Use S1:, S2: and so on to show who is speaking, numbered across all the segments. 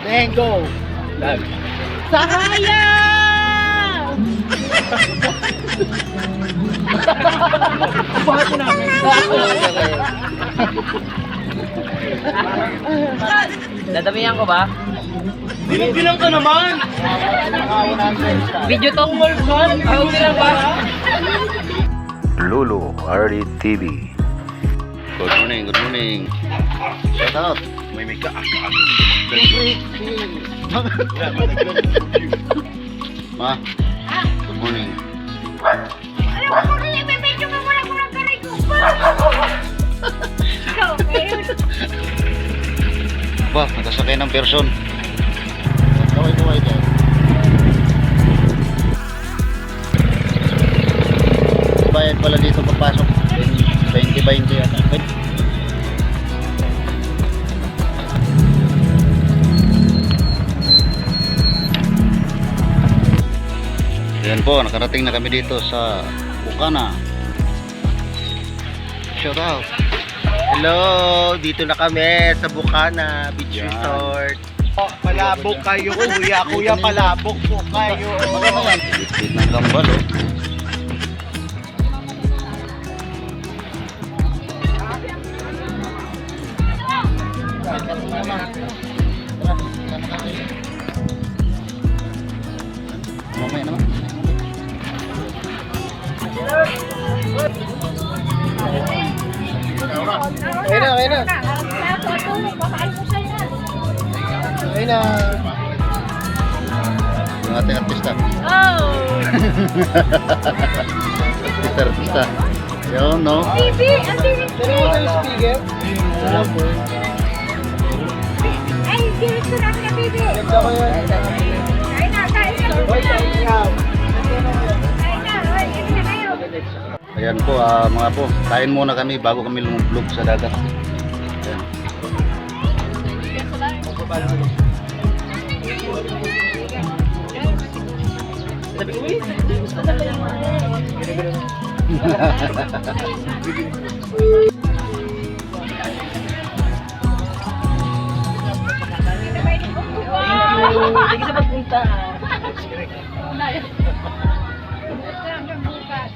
S1: Then go. Sahaya! Bakit mo namin?
S2: Dadamihan ko ba?
S1: Bilang ka naman!
S2: Video to? Ako bilang ba?
S3: Lulu RD TV.
S4: Good morning, good morning. Shout out. May ka. Ma, good morning.
S5: Alam ko rin, may medyo ka muna kurang karay ko. Ikaw, ngayon.
S4: Ba, nakasakay ng person. Kaway dyan. Bayad pala dito papasok. 20 yata. Ayan po, nakarating na kami dito sa Bukana. Shout out.
S1: Hello! Dito na kami sa Bukana Beach
S4: Yan.
S1: Resort. Palabok kayo, kuya. Kuya, palabok po kayo.
S4: Maganda yan. Bitbit ng kambal oh. Mamaya naman.
S1: Okay na. Ayun na.
S4: Yung ating artista.
S5: Oh!
S4: Artista. Yun, no?
S5: TV! Ang TV!
S1: Speaker.
S5: Ay, direkto natin ang TV!
S1: Ganda ko yan.
S5: Kain na! Kain na!
S1: Hoy, kain ka.
S5: Kain na! Hoy, kain na kayo!
S4: Ayan po, mga po. Kain muna kami bago kami lumublog sa dagat. Ayan.
S2: Hindi sa pagpunta.
S5: Hanggang bukas.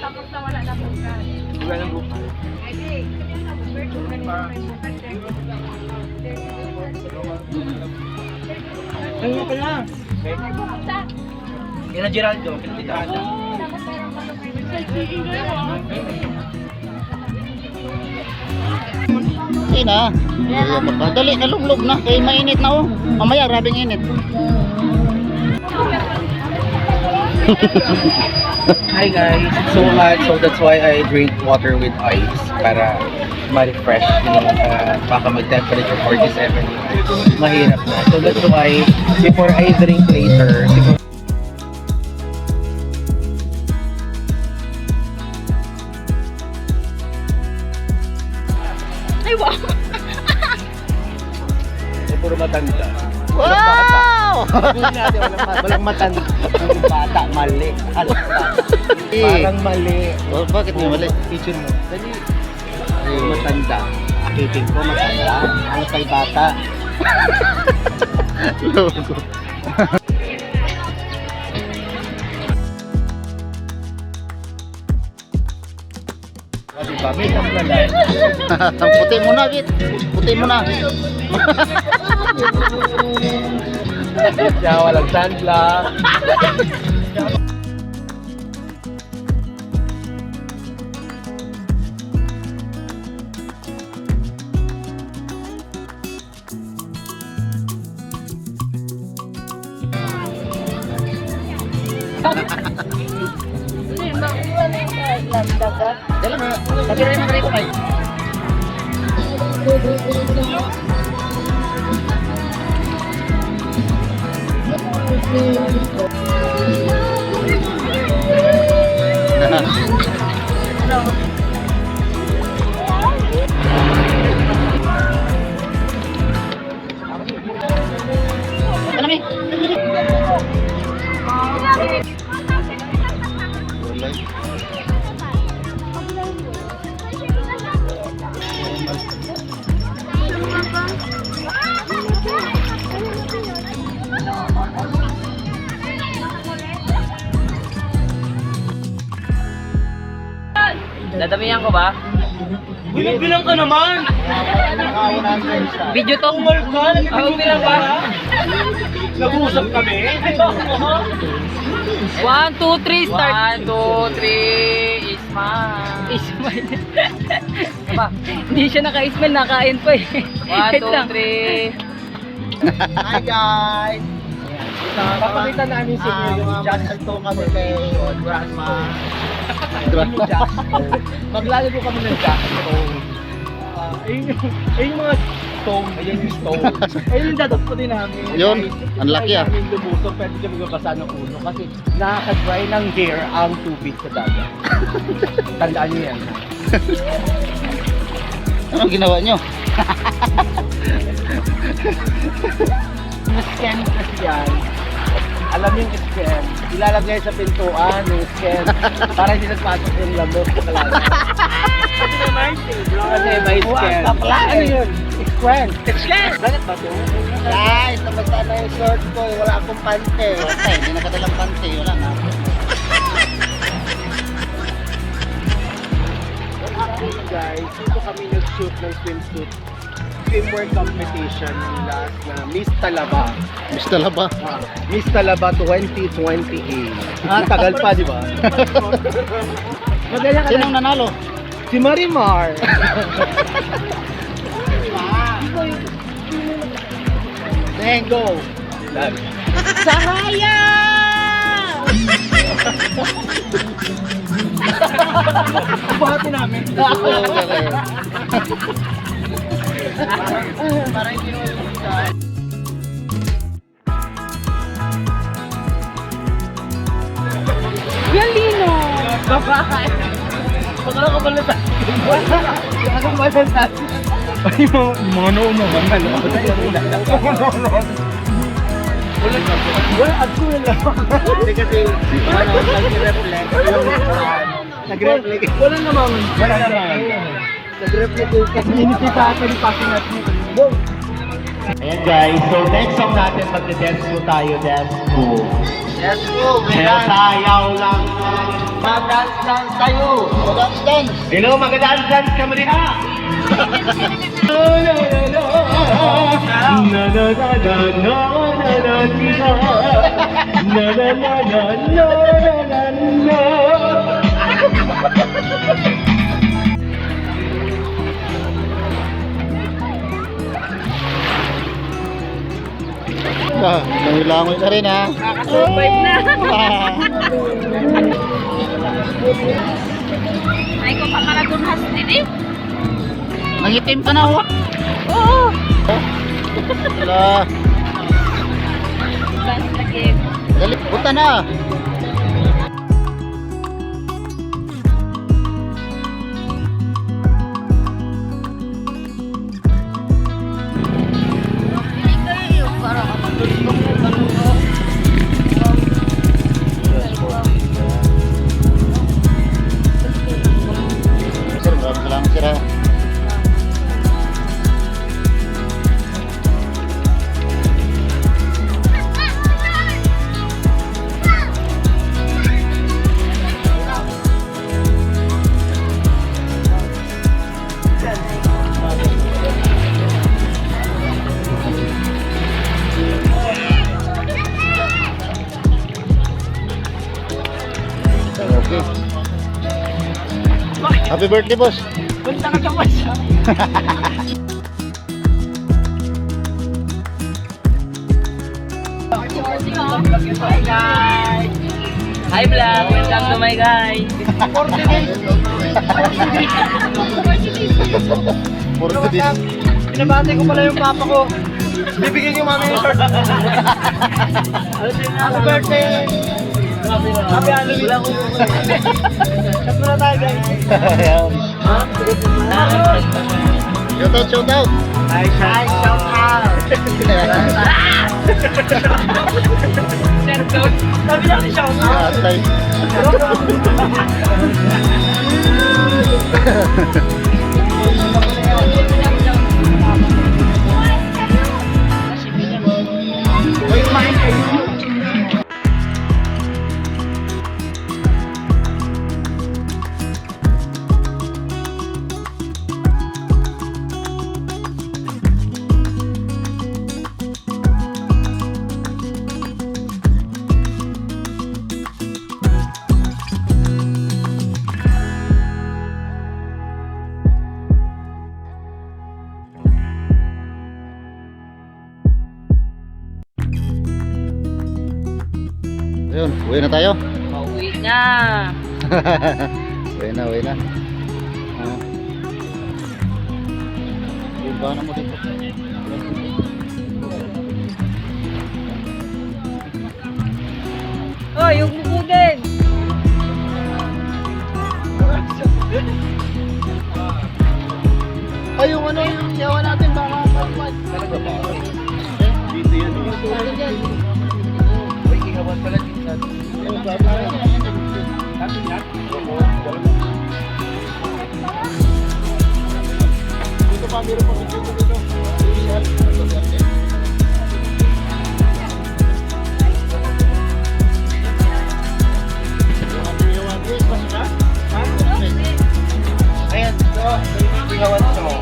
S5: Tapos na wala na bukas.
S1: Wala nang bukas.
S5: Ay,
S1: Ayun ka lang. Yan na Geraldo. Pinatitahan na.
S4: Okay na. Dali, nalumlog na. Kaya mainit na oh. Mamaya, rabing init.
S1: Hi guys, it's so hot, so that's why I drink water with ice para ma-refresh yung baka mag-temperature 47. Mahirap na. So that's why before I drink later, siguro
S5: Ay, wow!
S1: puro matanda.
S4: Wow!
S1: Hindi natin, walang matanda. Ang bata, mali. Parang mali.
S4: Oh, bakit may mali?
S1: Picture mo. Dali. Yung matanda. Akitin ko matanda. Ang kay bata.
S4: Logo.
S1: Kasi babi ang lalaki.
S4: Puti mo na, Git. Puti mo na.
S1: Siya walang sandla.
S2: Dala mo. Sabi rin mga rito kayo. Dadamihan ko ba?
S6: Bilang ka naman!
S2: Video to? Ako bilang ba?
S6: Nag-uusap kami?
S2: 1, 2, 3, start! 1, 2, 3, Ismail! Ismail? Aba, hindi siya naka-Ismail, nakain pa eh. 1, 2, 3.
S6: Hi guys! Papakita namin sa inyo yung Jackson kami kay Grandma. Maglalaro kami ng Jackson. Ayun yung mga stone. Ayun yung stone. Ayun yung dadagputin namin.
S4: Yun, ang laki ah.
S6: Kahit namin lumusok, pwede kami magbasa ng ulo. Kasi nakaka-dry ng hair ang tubig sa dagat. Tandaan nyo yan.
S4: Anong ginawa nyo?
S6: Yung scan kasi yan. Alam yung scan. Ilalagay sa pintuan yung scan. Para hindi nagpasok yung lamok sa kalala. Kasi may scan. Ano yun? Scan. Scan! Bakit ba ito? Guys, nabasa na yung short ko. Wala akong pante.
S4: Ay, hindi nakadalang pante. Wala na.
S6: Actually guys, dito kami nag-shoot ng swimsuit swimwear competition last na Miss Talaba.
S4: Miss Talaba.
S6: Miss Talaba 2028. Tagal pa, di ba? Magaya ka
S4: Sinong nanalo?
S6: Si Marimar. Then go. Sahaya! Bahati namin. Parang hindi mo
S2: Yan, Lino!
S6: Bakit? Pagkala ka pala sa Anong pala sa Ay, mga no-no man. Wala, at ko lang. Hindi kasi, nag-reflect. Wala naman. Nag-reflect kasi inipita ito ni Pasinat niya. Ayan guys, so next song natin magde-dance po tayo, dance po.
S4: Yes po,
S6: Pero sayaw lang. Mag-dance tayo.
S4: Dance.
S6: Hello, mag-dance kami rin ha.
S4: Nangilangoy na rin ha.
S2: Nakaka-survive na!
S5: Ay, kung pamaragunhas din eh.
S4: Nangitim ka na oh.
S5: Oo.
S4: Wala.
S5: Bas lagi.
S4: Dali, punta na. Sir, maraming salamat sir ha. Okay. Happy birthday, boss.
S6: Punta ka pa siya.
S2: Hi vlog! Welcome to my guys!
S6: 40 days.
S4: 40 days.
S6: Pinabati ko pala yung papa ko. Bibigyan yung mami yung short. Happy birthday! Happy Halloween! Cut muna tayo guys.
S4: Shout out.
S6: Hi, shout out! Sabi lang si shout out!
S4: Atay.
S6: Wait, kumain kayo.
S4: Ayun, uwi na tayo.
S2: Pauwi na.
S4: Uwi na, uwi na. Iba na mo dito.
S2: Oh, yung bubugin.
S6: Ay, yung ano, yung yawa natin, baka
S1: Talaga ba?
S6: dito yan.
S1: May ihawan pala dito.
S6: Dito pa, meron pa dito dito.
S1: Ayan, so, may ihawan sa mo.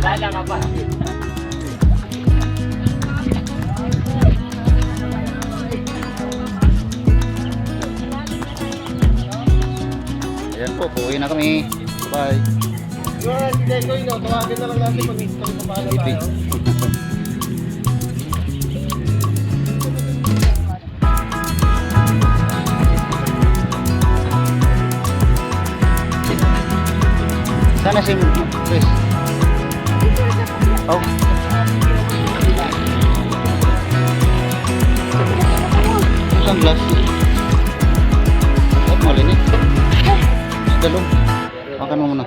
S2: Wala ka pa.
S4: Ayan po, pauwi na kami. Bye.
S6: Hindi ko yun, tawagin na lang natin pag ito yung paano tayo.
S4: Sana si Chris. Oh. Sunglass. At malinis. Dalong. Makan mo muna.